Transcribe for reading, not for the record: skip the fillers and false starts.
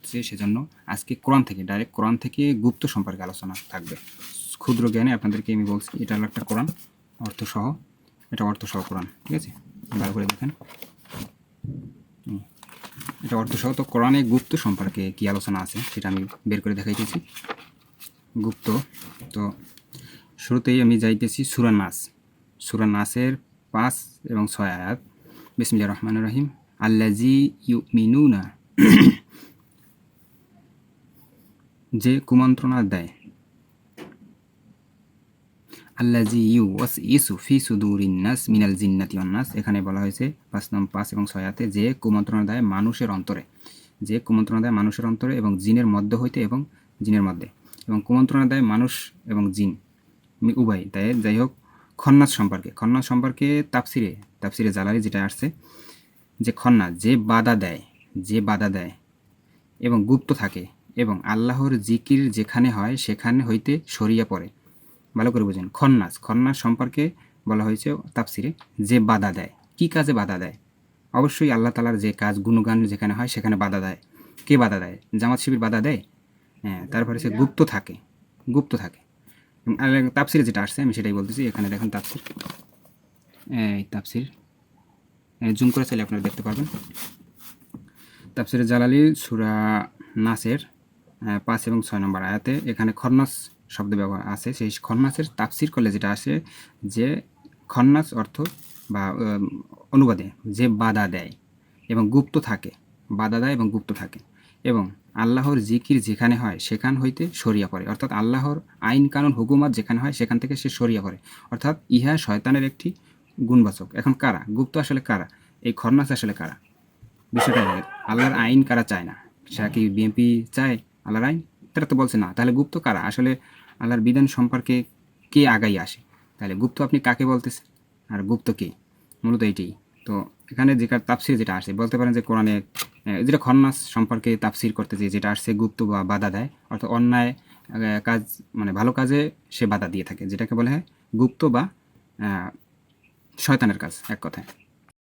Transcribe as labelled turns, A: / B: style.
A: হচ্ছে, সেজন্য আজকে কোরআন থেকে ডাইরেক্ট কোরআন থেকে গুপ্ত সম্পর্কে আলোচনা থাকবে। ক্ষুদ্র জ্ঞানে আপনাদেরকে আমি বলছি, এটা হলো একটা কোরআন অর্থসহ, এটা অর্থসহ কোরআন, ঠিক আছে? ভালো করে দেখেন, এটা অর্থসহ। তো কোরআনে গুপ্ত সম্পর্কে কী আলোচনা আছে সেটা আমি বের করে দেখাইতেছি। গুপ্ত, তো শুরুতেই আমি যাইতেছি সূরা নাস। সূরা নাসের 5 এবং 6 আয়াত। বিসমিল্লাহির রহমানির রহিম। আল্লাযী ইউমিনুনা, যে কুমন্ত্রণা দেয়। আল্লাযী ইউওয়াসইসু ফি সুদুরিন নাস মিনাল জিন্নাতি ওয়ান নাস, এখানে বলা হয়েছে 5 এবং 6 আয়াতে, যে কুমন্ত্রণা দেয় মানুষের অন্তরে, যে কুমন্ত্রণা দেয় মানুষের অন্তরে এবং জিনের মধ্য হইতে এবং জিনের মধ্যে, এবং কুমন্ত্রণা দেয় মানুষ এবং জিন উভয়। তাই যাই হোক, খন্নাস সম্পর্কে তাফসিরে জালালি যেটা আসছে, যে খন্নাস যে বাধা দেয় এবং গুপ্ত থাকে এবং আল্লাহর জিকির যেখানে হয় সেখানে হইতে সরিয়া পড়ে। ভালো করে বুঝেন, খন্নাস সম্পর্কে বলা হয়েছে তাফসিরে, যে বাধা দেয়। কি কাজে বাধা দেয়? অবশ্যই আল্লাহ তাআলার যে কাজ, গুণগান যেখানে হয় সেখানে বাধা দেয়। কে বাধা দেয়? জামাত শিবির বাধা দেয়? হ্যাঁ, তারপরে সে গুপ্ত থাকে। তাফসিরে যেটা আসছে আমি সেটাই বলতেছি। এখানে দেখেন তাফসির, এই তাফসির জুম করে চাইলে আপনারা দেখতে পারবেন। তাফসিরে জালালি সূরা নাসের 5 এবং 6 নম্বর আয়াতে এখানে খন্নাস শব্দ ব্যবহার আছে। সেই খন্নাসের তাফসির করলে যেটা আসে, যে খন্নাস অর্থ বা অনুবাদে যে বাধা দেয় এবং গুপ্ত থাকে, বাধা দেয় এবং গুপ্ত থাকে, এবং আল্লাহর জিকির যেখানে হয় সেখান হইতে সরিয়া পড়ে। অর্থাৎ আল্লাহর আইন কানুন হুকুমাত যেখানে হয় সেখান থেকে সে সরিয়া পড়ে। অর্থাৎ ইহা শয়তানের একটি গুণবাচক। এখন কারা গুপ্ত? আসলে কারা? এই খন্নাস আসলে কারা? বিষয়টা আল্লাহর আইন কারা চায় না? সেটা কি বিএনপি চায় আল্লাহর আইন? তারা তো বলছে না। তাহলে গুপ্ত কারা? আসলে আল্লাহর বিধান সম্পর্কে কে আগাই আসে? তাহলে গুপ্ত আপনি কাকে বলতেছেন, আর গুপ্ত কে? মূলত এইটাই। তো এখানে যে তাফসির যেটা আসে, বলতে পারেন যে কোরআনে যেটা খন্নাস সম্পর্কে তাফসির করতে যেটা আসছে, গুপ্ত বা বাধা দেয়, অর্থাৎ অন্যায় কাজ, মানে ভালো কাজে সে বাধা দিয়ে থাকে, যেটাকে বলে হয় গুপ্ত বা শয়তানের কাজ, এক কথায়।